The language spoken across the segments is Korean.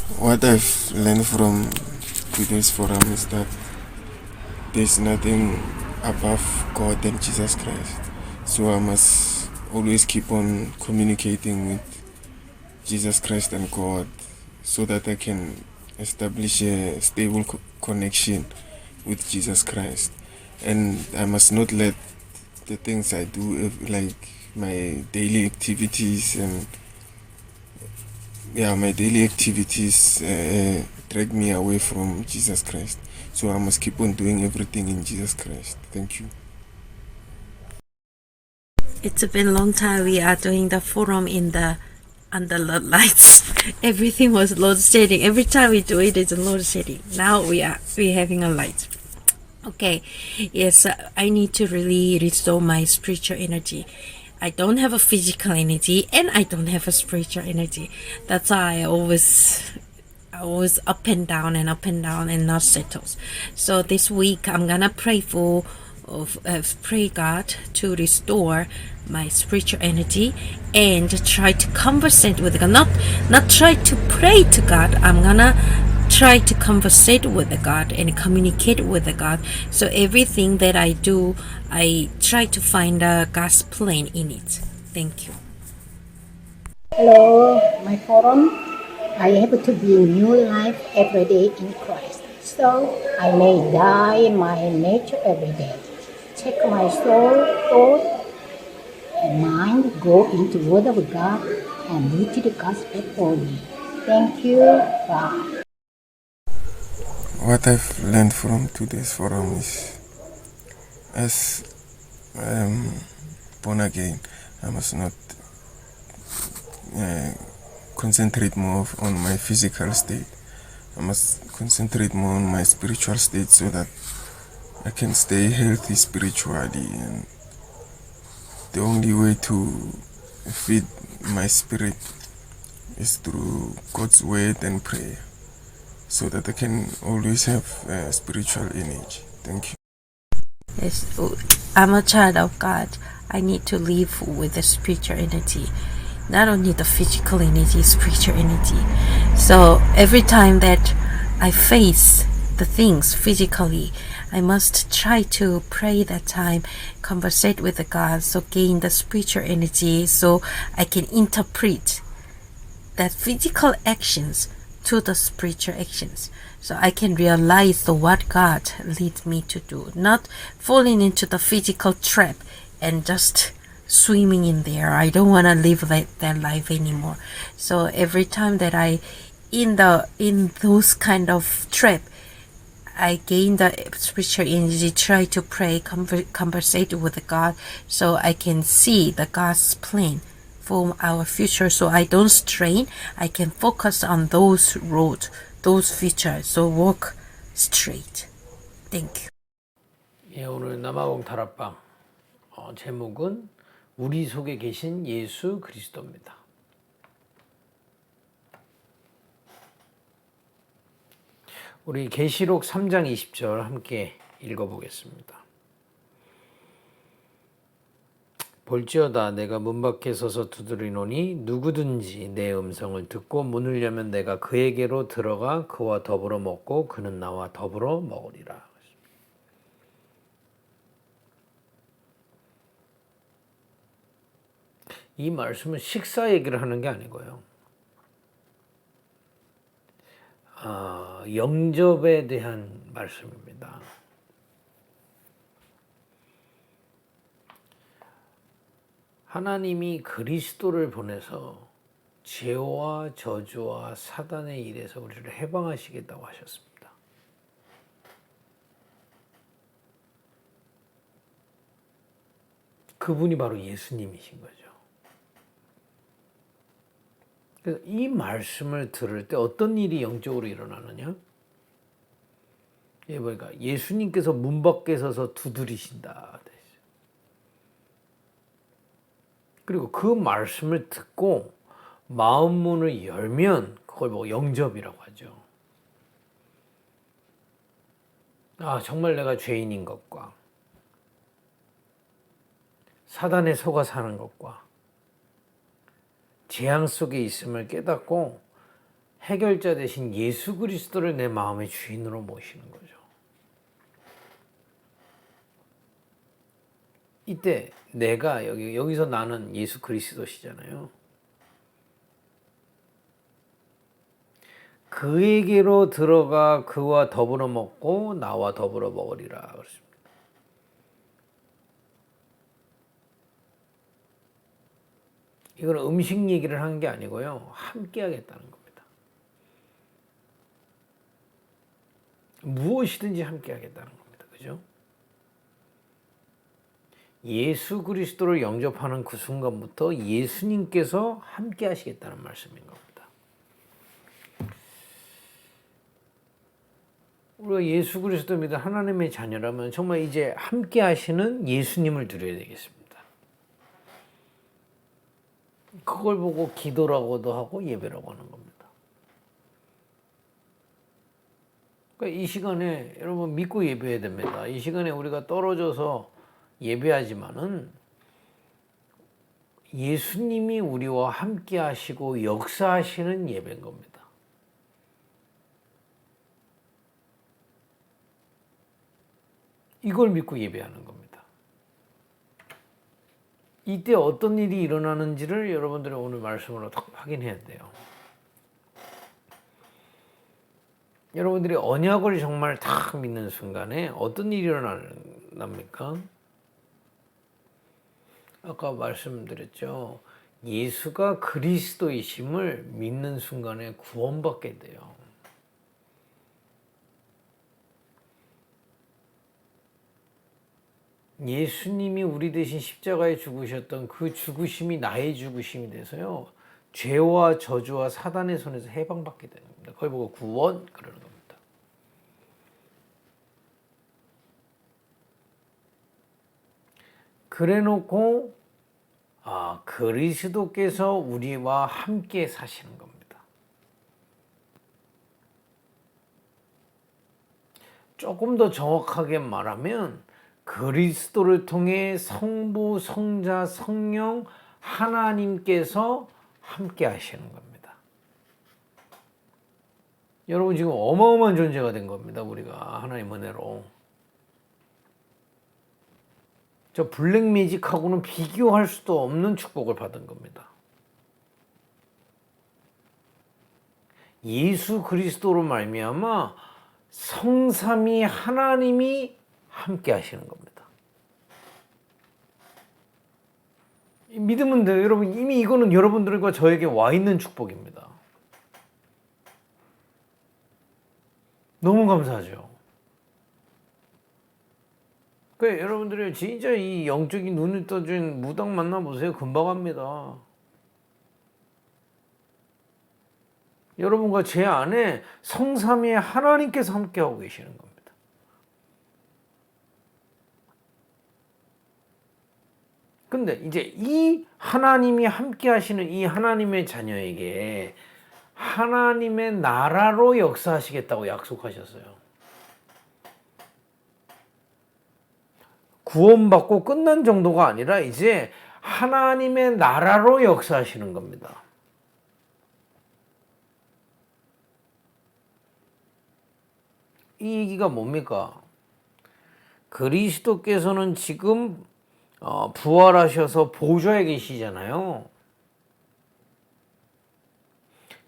What I've learned from today's forum is that there's nothing above God and Jesus Christ. So I must always keep on communicating with Jesus Christ and God so that I can establish a stable connection with Jesus Christ. And I must not let the things I do, like my daily activities and my daily activities drag me away from Jesus Christ. So I must keep on doing everything in Jesus Christ. Thank you. It's been a long time we are doing the forum in the under the lights. Everything was load shedding. Every time we do it, it's load shedding. Now we're having a light. Okay, yes, I need to really restore my spiritual energy. I don't have a physical energy and I don't have a spiritual energy. That's why I was up and down and not settled. So this week I'm gonna pray pray God to restore my spiritual energy and try to conversate with God. Not try to pray to God. I'm gonna try to conversate with God and communicate with God. So everything that I do, I try to find God's plan in it. Thank you. Hello, my forum. I have to be new life every day in Christ. So I may die my nature every day. Check my soul, thought, and mind, go into Word of God and read the gospel for me. Thank you. Bye. What I've learned from today's forum is, as I am born again, I must not concentrate more on my physical state. I must concentrate more on my spiritual state so that I can stay healthy spiritually. And the only way to feed my spirit is through God's word and prayer, so that I can always have spiritual energy. Thank you. Yes, I'm a child of God. I need to live with the spiritual energy, not only the physical energy, spiritual energy. So every time that I face the things physically, I must try to pray that time, conversate with the God, so gain the spiritual energy, so I can interpret that physical actions to the spiritual actions, so I can realize what God leads me to do, not falling into the physical trap and just swimming in there. I don't want to live that life anymore. So every time that I in those kind of trap, I gain the spiritual energy, try to pray, conversate with God, so I can see the God's plan for our future. So I don't strain. I can focus on those roads, those futures. So walk straight. Thank you. 예, 오늘 남아공 다락방 제목은 우리 속에 계신 예수 그리스도입니다. 우리 계시록 3장 20절 함께 읽어보겠습니다. 볼지어다 내가 문 밖에 서서 두드리노니 누구든지 내 음성을 듣고 문을 열면 내가 그에게로 들어가 그와 더불어 먹고 그는 나와 더불어 먹으리라. 이 말씀은 식사 얘기를 하는 게 아니고요. 영접에 대한 말씀입니다. 하나님이 그리스도를 보내서 죄와 저주와 사단의 일에서 우리를 해방하시겠다고 하셨습니다. 그분이 바로 예수님이신 거죠. 그래서 이 말씀을 들을 때 어떤 일이 영적으로 일어나느냐? 보니까 예수님께서 문 밖에 서서 두드리신다. 그리고 그 말씀을 듣고 마음 문을 열면 그걸 뭐 영접이라고 하죠. 정말 내가 죄인인 것과 사단에 속아 사는 것과 재앙 속에 있음을 깨닫고 해결자 대신 예수 그리스도를 내 마음의 주인으로 모시는 거죠. 이때 내가 여기서 나는 예수 그리스도시잖아요. 그에게로 들어가 그와 더불어 먹고 나와 더불어 먹으리라 그랬습니다. 이건 음식 얘기를 하는 게 아니고요. 함께 하겠다는 겁니다. 무엇이든지 함께 하겠다는 겁니다. 그죠? 예수 그리스도를 영접하는 그 순간부터 예수님께서 함께 하시겠다는 말씀인 겁니다. 우리가 예수 그리스도 믿는 하나님의 자녀라면 정말 이제 함께 하시는 예수님을 드려야 되겠습니다. 그걸 보고 기도라고도 하고 예배라고 하는 겁니다. 그러니까 이 시간에 여러분 믿고 예배해야 됩니다. 이 시간에 우리가 떨어져서 예배하지만은 예수님이 우리와 함께 하시고 역사하시는 예배인 겁니다. 이걸 믿고 예배하는 겁니다. 이때 어떤 일이 일어나는지를 여러분들이 오늘 말씀으로 딱 확인해야 돼요. 여러분들이 언약을 정말 딱 믿는 순간에 어떤 일이 일어납니까? 아까 말씀드렸죠. 예수가 그리스도이심을 믿는 순간에 구원받게 돼요. 예수님이 우리 대신 십자가에 죽으셨던 그 죽으심이 나의 죽으심이 돼서요. 죄와 저주와 사단의 손에서 해방받게 되는 겁니다. 그걸 보고 구원 그러는 겁니다. 그래놓고 그리스도께서 우리와 함께 사시는 겁니다. 조금 더 정확하게 말하면 그리스도를 통해 성부, 성자, 성령 하나님께서 함께 하시는 겁니다. 여러분 지금 어마어마한 존재가 된 겁니다. 우리가 하나님 은혜로. 저 블랙매직하고는 비교할 수도 없는 축복을 받은 겁니다. 예수 그리스도로 말미암아 성삼위 하나님이 함께 하시는 겁니다. 믿으면 돼요. 여러분 이미 이거는 여러분들과 저에게 와 있는 축복입니다. 너무 감사하죠. 그러니까 여러분들이 진짜 이 영적인 눈이 떠진 무당 만나보세요. 금방 합니다. 여러분과 제 안에 성삼위의 하나님께서 함께하고 계시는 겁니다. 근데 이제 이 하나님이 함께 하시는 이 하나님의 자녀에게 하나님의 나라로 역사하시겠다고 약속하셨어요. 구원받고 끝난 정도가 아니라 이제 하나님의 나라로 역사하시는 겁니다. 이 얘기가 뭡니까? 그리스도께서는 지금 부활하셔서 보좌에 계시잖아요.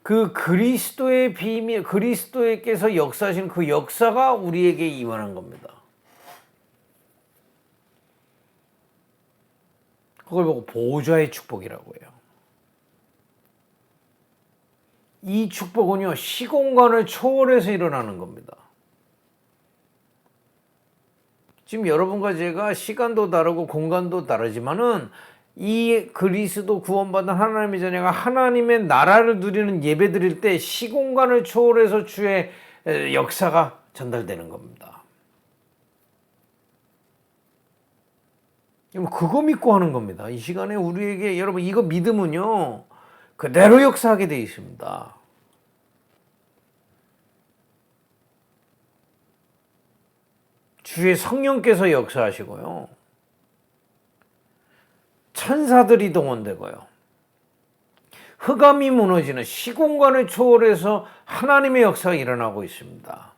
그 그리스도의 비밀, 그리스도께서 역사하신 그 역사가 우리에게 임하는 겁니다. 그걸 보고 보좌의 축복이라고 해요. 이 축복은요, 시공간을 초월해서 일어나는 겁니다. 지금 여러분과 제가 시간도 다르고 공간도 다르지만은 이 그리스도 구원받은 하나님의 자녀가 하나님의 나라를 누리는 예배 드릴 때 시공간을 초월해서 주의 역사가 전달되는 겁니다. 그거 믿고 하는 겁니다. 이 시간에 우리에게 여러분 이거 믿으면요 그대로 역사하게 되어 있습니다. 주의 성령께서 역사하시고요. 천사들이 동원되고요. 흑암이 무너지는 시공간을 초월해서 하나님의 역사가 일어나고 있습니다.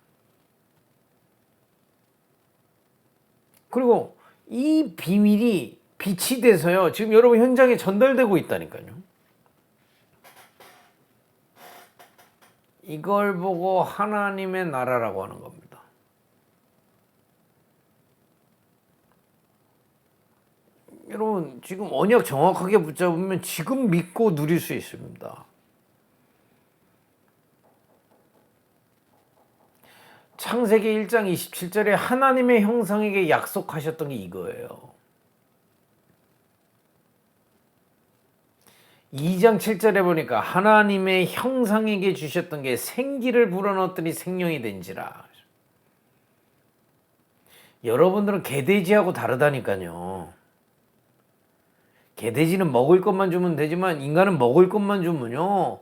그리고 이 비밀이 빛이 돼서요, 지금 여러분 현장에 전달되고 있다니까요. 이걸 보고 하나님의 나라라고 하는 겁니다. 여러분, 지금 언약 정확하게 붙잡으면 지금 믿고 누릴 수 있습니다. 창세기 1장 27절에 하나님의 형상에게 약속하셨던 게 이거예요. 2장 7절에 보니까 하나님의 형상에게 주셨던 게 생기를 불어넣었더니 생명이 된지라. 여러분들은 개돼지하고 다르다니까요. 개돼지는 먹을 것만 주면 되지만 인간은 먹을 것만 주면요,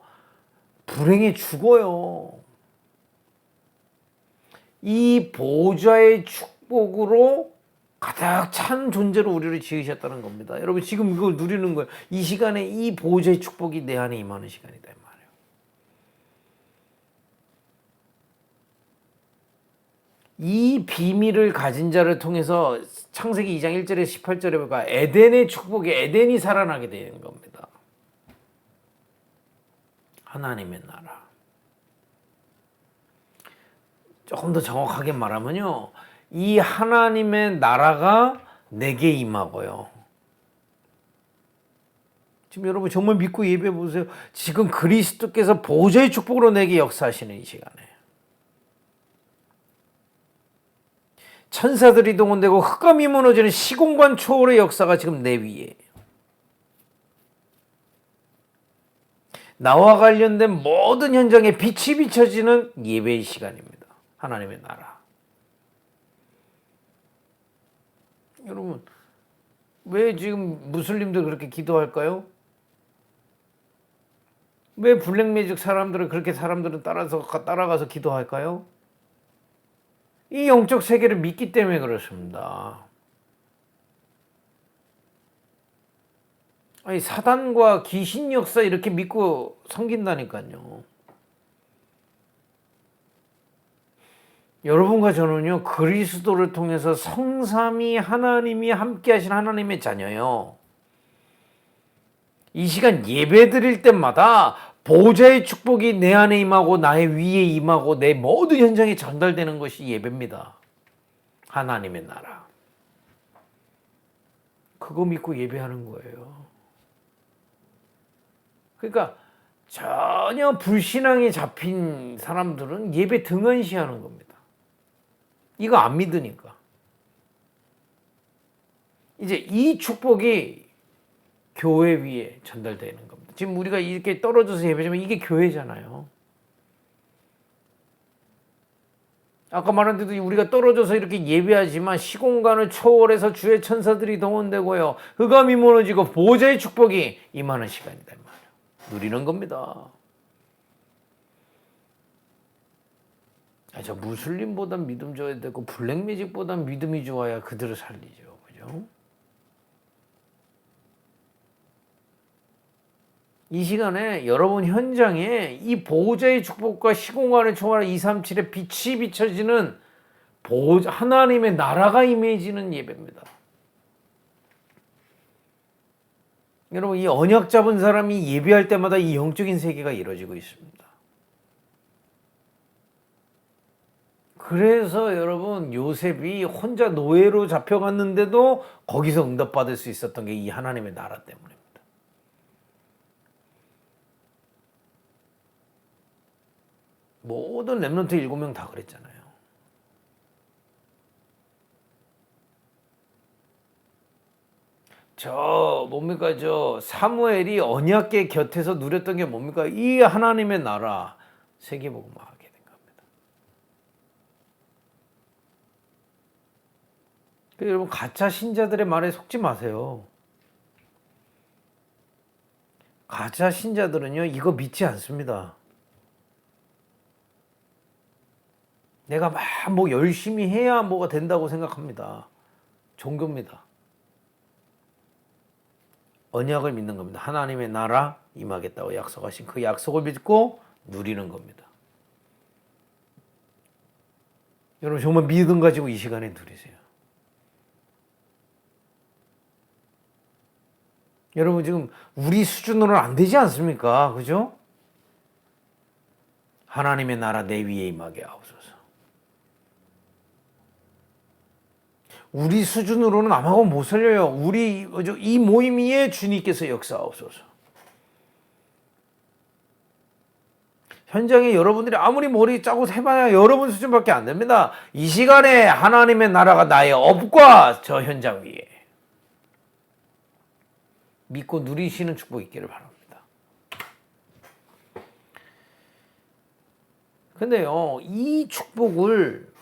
불행해 죽어요. 이 보좌의 축복으로 가득 찬 존재로 우리를 지으셨다는 겁니다. 여러분, 지금 이걸 누리는 거예요. 이 시간에 이 보좌의 축복이 내 안에 임하는 시간이다, 이 말이에요. 이 비밀을 가진 자를 통해서 창세기 2장 1절에 18절에 보니까 에덴의 축복이, 에덴이 살아나게 되는 겁니다. 하나님의 나라. 조금 더 정확하게 말하면요, 이 하나님의 나라가 내게 임하고요. 지금 여러분 정말 믿고 예배해 보세요. 지금 그리스도께서 보좌의 축복으로 내게 역사하시는 이 시간에 천사들이 동원되고 흑암이 무너지는 시공간 초월의 역사가 지금 내 위에, 나와 관련된 모든 현장에 빛이 비춰지는 예배의 시간입니다. 하나님의 나라. 여러분, 왜 지금 무슬림들 그렇게 기도할까요? 왜 블랙매직 사람들은 그렇게 사람들은 따라가서 기도할까요? 이 영적 세계를 믿기 때문에 그렇습니다. 아니, 사단과 귀신 역사 이렇게 믿고 섬긴다니까요. 여러분과 저는요, 그리스도를 통해서 성삼위 하나님이 함께 하신 하나님의 자녀요. 이 시간 예배 드릴 때마다 보좌의 축복이 내 안에 임하고 나의 위에 임하고 내 모든 현장에 전달되는 것이 예배입니다. 하나님의 나라. 그거 믿고 예배하는 거예요. 그러니까 전혀 불신앙에 잡힌 사람들은 예배 등한시하는 겁니다. 이거 안 믿으니까. 이제 이 축복이 교회 위에 전달되는 겁니다. 지금 우리가 이렇게 떨어져서 예배지만 이게 교회잖아요. 아까 말한 대로 우리가 떨어져서 이렇게 예배하지만 시공간을 초월해서 주의 천사들이 동원되고요, 흑암이 무너지고 보좌의 축복이 임하는 시간이다, 이 말이에요. 누리는 겁니다. 저 무슬림보다 믿음 줘야 되고 블랙매직보다 믿음이 좋아야 그들을 살리죠. 그죠? 이 시간에 여러분 현장에 이 보호자의 축복과 시공간을 초월한 237의 빛이 비춰지는 하나님의 나라가 임해지는 예배입니다. 여러분, 이 언약 잡은 사람이 예배할 때마다 이 영적인 세계가 이루어지고 있습니다. 그래서 여러분, 요셉이 혼자 노예로 잡혀갔는데도 거기서 응답받을 수 있었던 게 이 하나님의 나라 때문입니다. 모든 렘넌트 7명 다 그랬잖아요. 저 사무엘이 언약궤 곁에서 누렸던 게 뭡니까? 이 하나님의 나라, 세계복음화 하게 된 겁니다. 그래서 여러분, 가짜 신자들의 말에 속지 마세요. 가짜 신자들은요, 이거 믿지 않습니다. 내가 막 뭐 열심히 해야 뭐가 된다고 생각합니다. 종교입니다. 언약을 믿는 겁니다. 하나님의 나라 임하겠다고 약속하신 그 약속을 믿고 누리는 겁니다. 여러분 정말 믿음 가지고 이 시간에 누리세요. 여러분 지금 우리 수준으로는 안 되지 않습니까? 그죠? 하나님의 나라 내 위에 임하게 하옵소서. 우리 수준으로는 아마도 못 살려요. 우리 이 모임 위에 주님께서 역사하옵소서. 현장에 여러분들이 아무리 머리 짜고 해봐야 여러분 수준밖에 안 됩니다. 이 시간에 하나님의 나라가 나의 업과 저 현장 위에 믿고 누리시는 축복이 있기를 바랍니다. 근데요, 이 축복을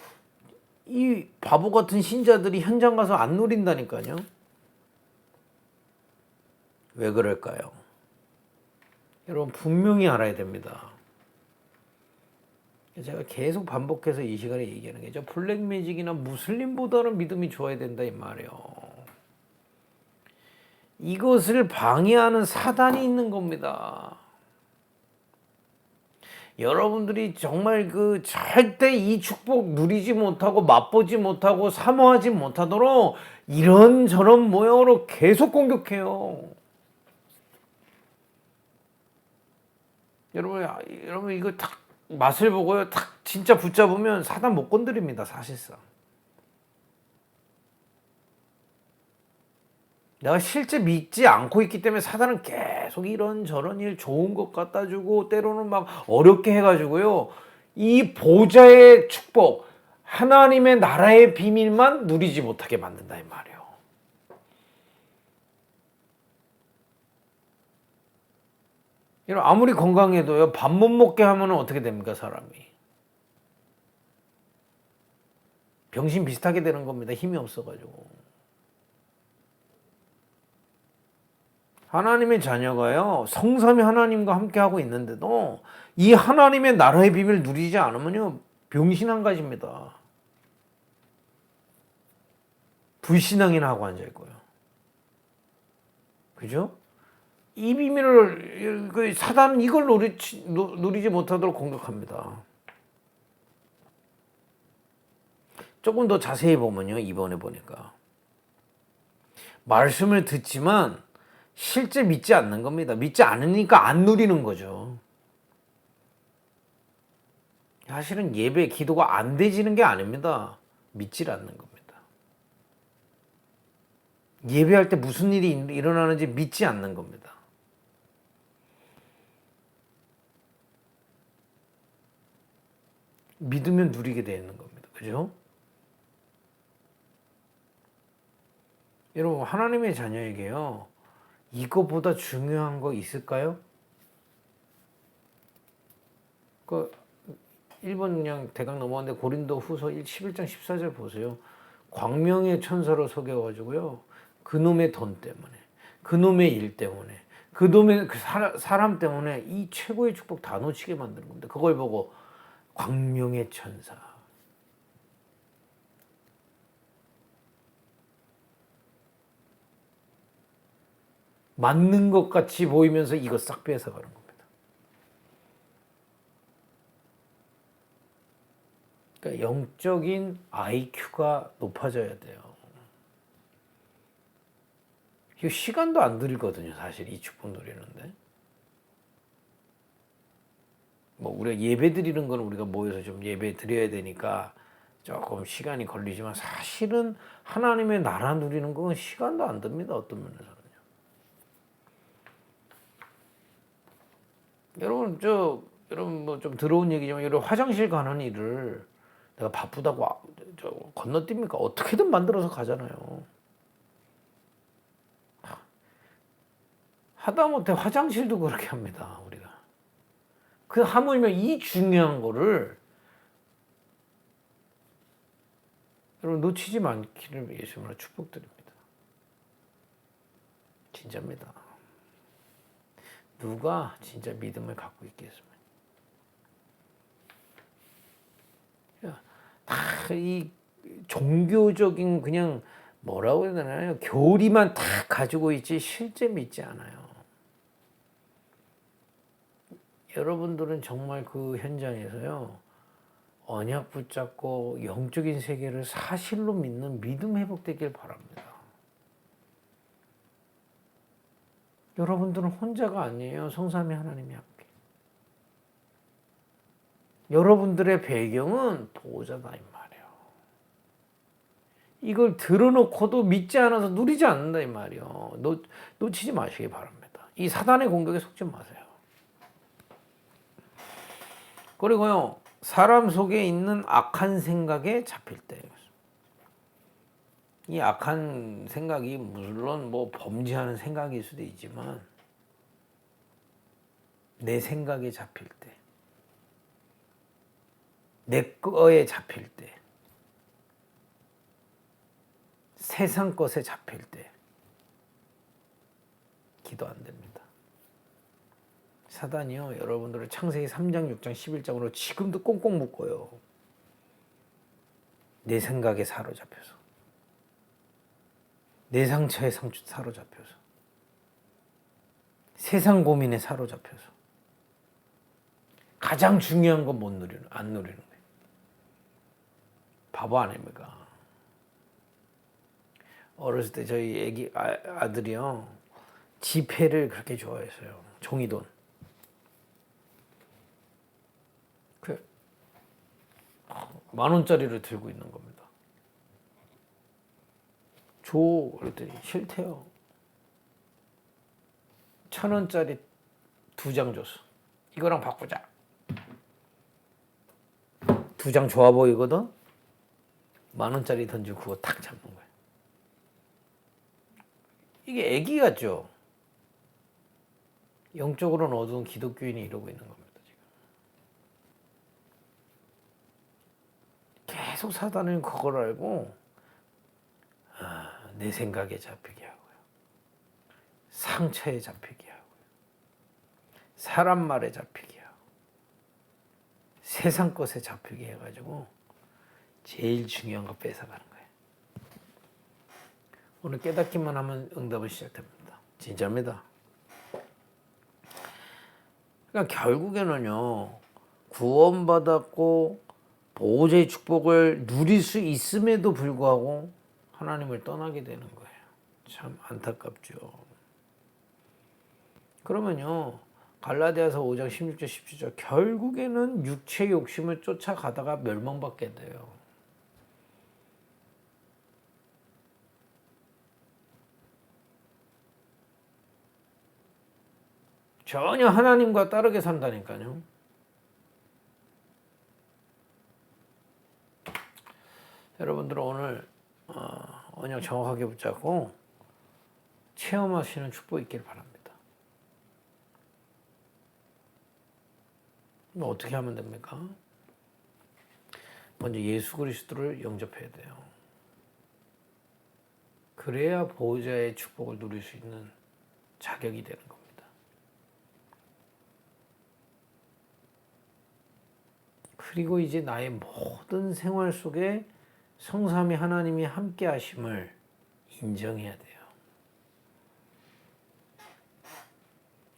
이 바보 같은 신자들이 현장 가서 안 누린다니까요. 왜 그럴까요? 여러분 분명히 알아야 됩니다. 제가 계속 반복해서 이 시간에 얘기하는 게 저 블랙매직이나 무슬림보다는 믿음이 좋아야 된다 이 말이에요. 이것을 방해하는 사단이 있는 겁니다. 여러분들이 정말 절대 이 축복 누리지 못하고 맛보지 못하고 사모하지 못하도록 이런저런 모양으로 계속 공격해요. 여러분 이거 딱 맛을 보고요. 딱 진짜 붙잡으면 사단 못 건드립니다. 사실상. 내가 실제 믿지 않고 있기 때문에 사단은 계속 이런저런 일 좋은 것 갖다 주고 때로는 막 어렵게 해가지고요. 이 보좌의 축복, 하나님의 나라의 비밀만 누리지 못하게 만든다 이 말이에요. 여러분 아무리 건강해도요. 밥 못 먹게 하면 어떻게 됩니까 사람이? 병신 비슷하게 되는 겁니다. 힘이 없어가지고. 하나님의 자녀가요, 성삼위 하나님과 함께 하고 있는데도 이 하나님의 나라의 비밀을 누리지 않으면요, 병신 한 가지입니다. 불신앙이나 하고 앉아 있고요. 그죠? 이 비밀을, 사단은 이걸 누리지 못하도록 공격합니다. 조금 더 자세히 보면요, 이번에 보니까. 말씀을 듣지만 실제 믿지 않는 겁니다. 믿지 않으니까 안 누리는 거죠. 사실은 예배, 기도가 안 되지는 게 아닙니다. 믿질 않는 겁니다. 예배할 때 무슨 일이 일어나는지 믿지 않는 겁니다. 믿으면 누리게 되는 겁니다. 그죠? 여러분, 하나님의 자녀에게요, 이거보다 중요한 거 있을까요? 1번 그냥 대강 넘어갔는데 고린도 후서 11장 14절 보세요. 광명의 천사로 속여가지고요. 그놈의 돈 때문에, 그놈의 일 때문에, 그놈의 사람 때문에 이 최고의 축복 다 놓치게 만드는 겁니다. 그걸 보고 광명의 천사. 맞는 것 같이 보이면서 이거 싹 뺏어가는 겁니다. 그러니까 영적인 IQ가 높아져야 돼요. 이거 시간도 안 들거든요, 사실 이 축복 누리는데. 뭐 우리가 예배 드리는 건 우리가 모여서 좀 예배 드려야 되니까 조금 시간이 걸리지만 사실은 하나님의 나라 누리는 건 시간도 안 듭니다, 어떤 면에서는요. 여러분 뭐 좀 들어온 얘기지만 여러분 화장실 가는 일을 내가 바쁘다고 건너뜁니까? 어떻게든 만들어서 가잖아요. 하다못해 화장실도 그렇게 합니다, 우리가. 하물며 이 중요한 거를 여러분 놓치지 않기를 예수님으로 축복드립니다. 진짜입니다. 누가 진짜 믿음을 갖고 있겠습니까? 다 이 종교적인 그냥 뭐라고 해야 되나요? 교리만 다 가지고 있지 실제 믿지 않아요. 여러분들은 정말 그 현장에서요, 언약 붙잡고 영적인 세계를 사실로 믿는 믿음 회복되길 바랍니다. 여러분들은 혼자가 아니에요. 성삼위 하나님이 함께. 여러분들의 배경은 보호자다 이 말이에요. 이걸 들어놓고도 믿지 않아서 누리지 않는다 이 말이에요. 놓치지 마시기 바랍니다. 이 사단의 공격에 속지 마세요. 그리고요, 사람 속에 있는 악한 생각에 잡힐 때, 이 악한 생각이 물론 뭐 범죄하는 생각일 수도 있지만 내 생각에 잡힐 때, 내 거에 잡힐 때, 세상 것에 잡힐 때 기도 안 됩니다. 사단이요, 여러분들을 창세기 3장, 6장, 11장으로 지금도 꽁꽁 묶어요. 내 생각에 사로잡혀서, 내 상처에 사로잡혀서, 세상 고민에 사로잡혀서 가장 중요한 건 안 누리는 거예요. 바보 아닙니까? 어렸을 때 저희 아들이요, 지폐를 그렇게 좋아했어요. 종이돈. 그 10,000원짜리를 들고 있는 겁니다. 줘 그랬더니 싫대요. 1,000원짜리 2장 줬어. 이거랑 바꾸자. 2장 좋아 보이거든? 10,000원짜리 던지고 그거 탁 잡는 거예요. 이게 애기 같죠? 영적으로는 어두운 기독교인이 이러고 있는 겁니다. 지금 계속 사단은 그걸 알고 내 생각에 잡히게 하고요, 상처에 잡히게 하고요, 사람 말에 잡히게 하고, 세상 것에 잡히게 해가지고 제일 중요한 거 뺏어가는 거예요. 오늘 깨닫기만 하면 응답은 시작됩니다. 진짜입니다. 그러니까 결국에는요, 구원받았고 보호자의 축복을 누릴 수 있음에도 불구하고 하나님을 떠나게 되는 거예요. 참 안타깝죠. 그러면요, 갈라디아서 5장 16절 17절 결국에는 육체 욕심을 쫓아가다가 멸망받게 돼요. 전혀 하나님과 다르게 산다니까요. 여러분들은 오늘 언약 정확하게 붙잡고 체험하시는 축복이 있기를 바랍니다. 어떻게 하면 됩니까? 먼저 예수 그리스도를 영접해야 돼요. 그래야 보호자의 축복을 누릴 수 있는 자격이 되는 겁니다. 그리고 이제 나의 모든 생활 속에 성삼위 하나님이 함께 하심을 인정해야 돼요.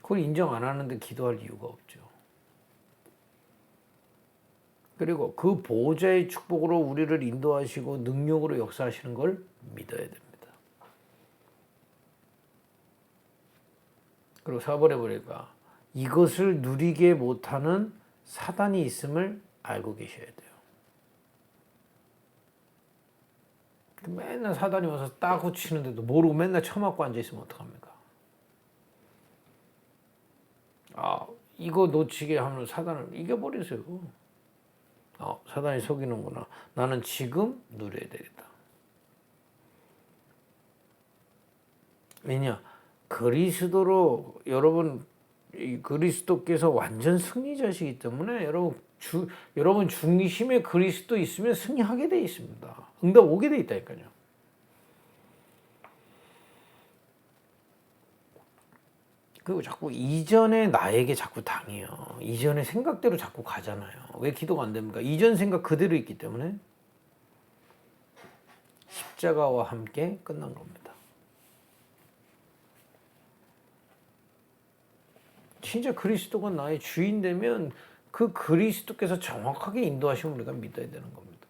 그걸 인정 안 하는데 기도할 이유가 없죠. 그리고 그 보호자의 축복으로 우리를 인도하시고 능력으로 역사하시는 걸 믿어야 됩니다. 그리고 4번에 보니까 이것을 누리게 못하는 사단이 있음을 알고 계셔야 돼요. 맨날 사단이 와서 따고 치는데도 모르고 맨날 쳐맞고 앉아있으면 어떡합니까? 이거 놓치게 하면 사단을 이겨버리세요. 사단이 속이는구나. 나는 지금 누려야 되겠다. 왜냐? 그리스도로 여러분, 그리스도께서 완전 승리자시기 때문에 여러분 중심에 그리스도 있으면 승리하게 돼 있습니다. 응답 오게 돼 있다니까요. 그리고 자꾸 이전에 나에게 자꾸 당해요. 이전의 생각대로 자꾸 가잖아요. 왜 기도가 안 됩니까? 이전 생각 그대로 있기 때문에. 십자가와 함께 끝난 겁니다. 진짜 그리스도가 나의 주인 되면 그 그리스도께서 정확하게 인도하시면 우리가 믿어야 되는 겁니다.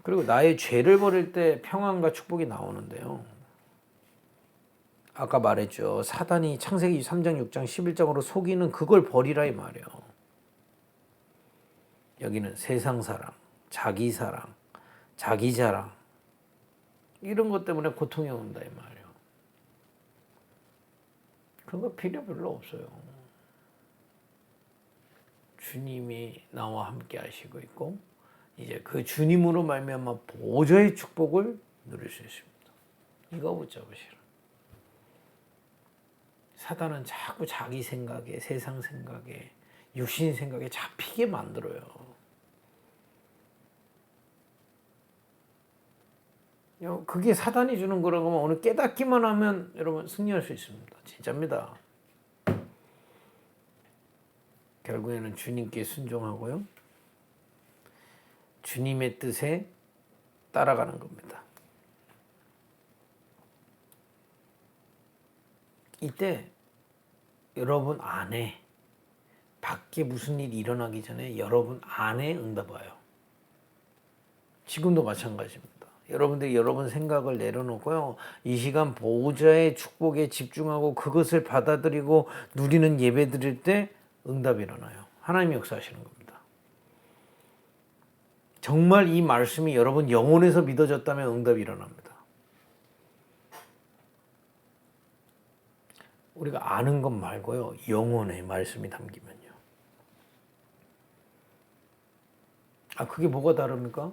그리고 나의 죄를 버릴 때 평안과 축복이 나오는데요. 아까 말했죠. 사단이 창세기 3장, 6장, 11장으로 속이는 그걸 버리라 이 말이에요. 여기는 세상 사랑, 자기 사랑, 자기 자랑 이런 것 때문에 고통이 온다 이 말이에요. 그런 거 필요 별로 없어요. 주님이 나와 함께 하시고 있고 이제 그 주님으로 말미암아 보좌의 축복을 누릴 수 있습니다. 이거 붙잡으시라. 사단은 자꾸 자기 생각에, 세상 생각에, 육신 생각에 잡히게 만들어요. 그게 사단이 주는 거라고 하면 오늘 깨닫기만 하면 여러분 승리할 수 있습니다. 진짜입니다. 결국에는 주님께 순종하고요. 주님의 뜻에 따라가는 겁니다. 이때 여러분 안에 밖에 무슨 일이 일어나기 전에 여러분 안에 응답 와요. 지금도 마찬가지입니다. 여러분들이 여러분 생각을 내려놓고요. 이 시간 보호자의 축복에 집중하고 그것을 받아들이고 누리는 예배 드릴 때 응답이 일어나요. 하나님이 역사하시는 겁니다. 정말 이 말씀이 여러분 영혼에서 믿어졌다면 응답이 일어납니다. 우리가 아는 것 말고요. 영혼에 말씀이 담기면요. 그게 뭐가 다릅니까?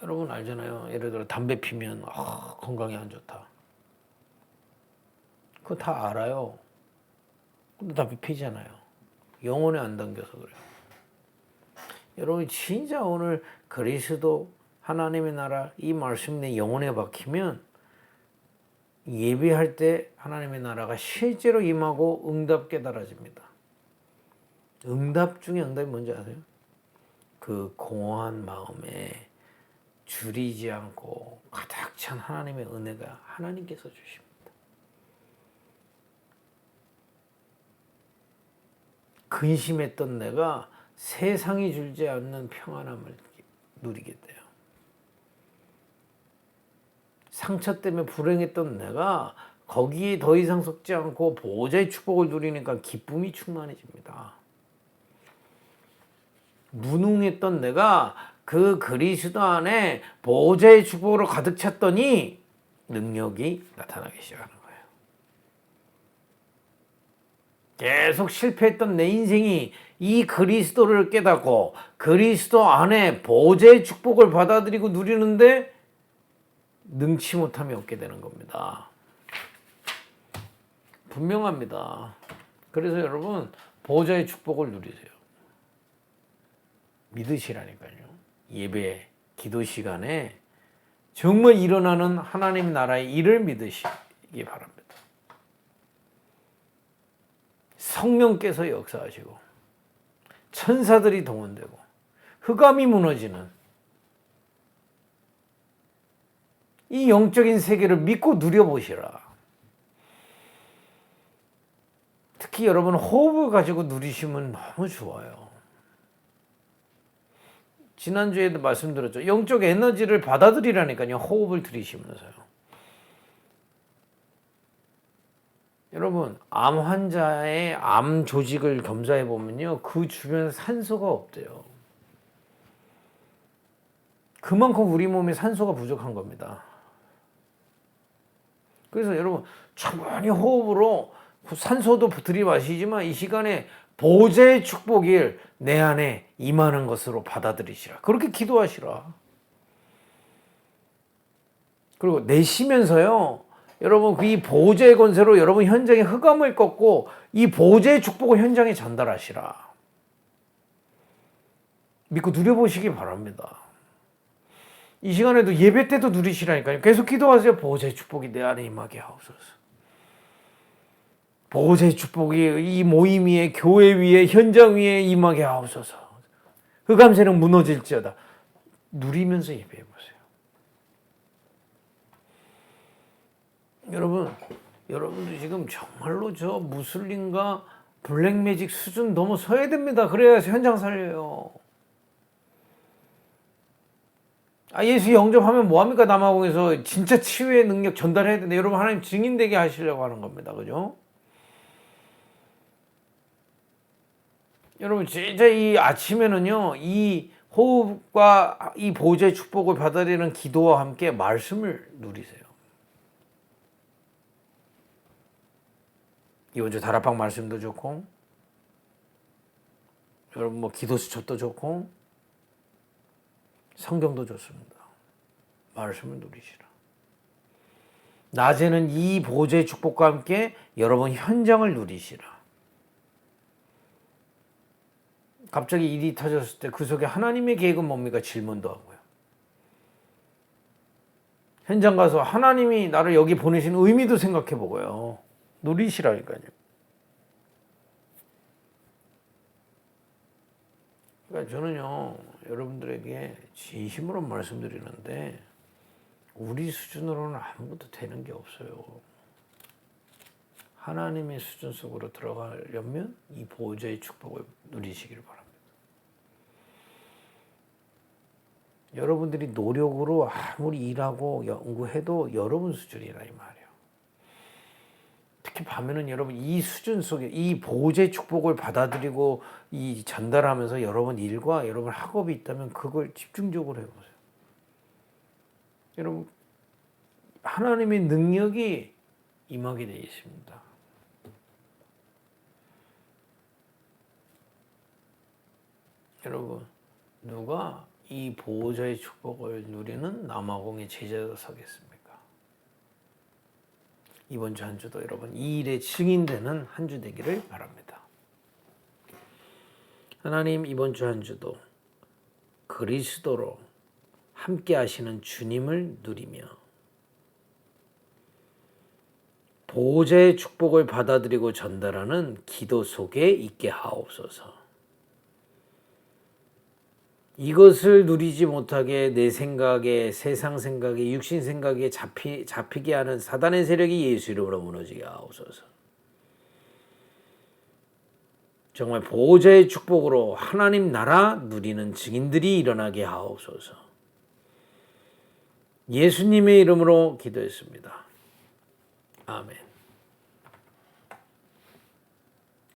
여러분 알잖아요. 예를 들어 담배 피면 건강에 안 좋다. 그거 다 알아요. 근데 담배 피잖아요. 영혼에 안 담겨서 그래요. 여러분 진짜 오늘 그리스도 하나님의 나라 이 말씀 내 영혼에 박히면 예배할 때 하나님의 나라가 실제로 임하고 응답 깨달아집니다. 응답 중에 응답이 뭔지 아세요? 그 공허한 마음에 줄이지 않고 가득 찬 하나님의 은혜가 하나님께서 주십니다. 근심했던 내가 세상이 주지 않는 평안함을 누리게 돼요. 상처 때문에 불행했던 내가 거기에 더 이상 속지 않고 보호자의 축복을 누리니까 기쁨이 충만해집니다. 무능했던 내가 그 그리스도 안에 보호자의 축복으로 가득 찼더니 능력이 나타나기 시작하는 거예요. 계속 실패했던 내 인생이 이 그리스도를 깨닫고 그리스도 안에 보호자의 축복을 받아들이고 누리는데 능치 못함이 없게 되는 겁니다. 분명합니다. 그래서 여러분 보호자의 축복을 누리세요. 믿으시라니까요. 예배, 기도 시간에 정말 일어나는 하나님 나라의 일을 믿으시기 바랍니다. 성령께서 역사하시고 천사들이 동원되고 흑암이 무너지는 이 영적인 세계를 믿고 누려보시라. 특히 여러분 호흡을 가지고 누리시면 너무 좋아요. 지난주에도 말씀드렸죠. 영적 에너지를 받아들이라니까요. 호흡을 들이쉬면서요. 여러분 암 환자의 암 조직을 검사해 보면요. 그 주변에 산소가 없대요. 그만큼 우리 몸에 산소가 부족한 겁니다. 그래서 여러분 충분히 호흡으로 산소도 들이마시지만 이 시간에 보호자의 축복이 내 안에 임하는 것으로 받아들이시라. 그렇게 기도하시라. 그리고 내쉬면서요. 여러분 이 보호자의 권세로 여러분 현장의 흑암을 꺾고 이 보호자의 축복을 현장에 전달하시라. 믿고 누려보시기 바랍니다. 이 시간에도 예배 때도 누리시라니까요. 계속 기도하세요. 보호자의 축복이 내 안에 임하게 하옵소서. 보호자의 축복이 이 모임 위에 교회 위에 현장 위에 임하게 하옵소서. 흑암 세력 무너질지어다. 누리면서 예배해 보세요. 여러분도 지금 정말로 저 무슬림과 블랙매직 수준 넘어서야 됩니다. 그래야 현장 살려요. 예수 영접하면 뭐합니까? 남아공에서 진짜 치유의 능력 전달해야 되는데 여러분 하나님 증인되게 하시려고 하는 겁니다. 그죠? 여러분 진짜 이 아침에는요, 이 호흡과 이 보좌의 축복을 받아들이는 기도와 함께 말씀을 누리세요. 이번 주 다락방 말씀도 좋고, 여러분 뭐 기도 수첩도 좋고, 성경도 좋습니다. 말씀을 누리시라. 낮에는 이 보좌의 축복과 함께 여러분 현장을 누리시라. 갑자기 일이 터졌을 때 그 속에 하나님의 계획은 뭡니까? 질문도 하고요. 현장 가서 하나님이 나를 여기 보내신 의미도 생각해 보고요. 누리시라니까요. 그러니까 저는요, 여러분들에게 진심으로 말씀드리는데 우리 수준으로는 아무것도 되는 게 없어요. 하나님의 수준 속으로 들어가려면 이 보좌의 축복을 누리시길 바랍니다. 여러분들이 노력으로 아무리 일하고 연구해도 여러분 수준이라 이 말이에요. 특히 밤에는 여러분 이 수준 속에 이 보좌의 축복을 받아들이고 이 전달하면서 여러분 일과 여러분 학업이 있다면 그걸 집중적으로 해보세요. 여러분 하나님의 능력이 임하게 되어 있습니다. 여러분 누가 이 보호자의 축복을 누리는 남아공의 제자로 서겠습니까? 이번 주 한 주도 여러분 이 일에 증인되는 한 주 되기를 바랍니다. 하나님 이번 주 한 주도 그리스도로 함께 하시는 주님을 누리며 보호자의 축복을 받아들이고 전달하는 기도 속에 있게 하옵소서. 이것을 누리지 못하게 내 생각에, 세상 생각에, 육신 생각에 잡히게 하는 사단의 세력이 예수 이름으로 무너지게 하옵소서. 정말 보호자의 축복으로 하나님 나라 누리는 증인들이 일어나게 하옵소서. 예수님의 이름으로 기도했습니다. 아멘.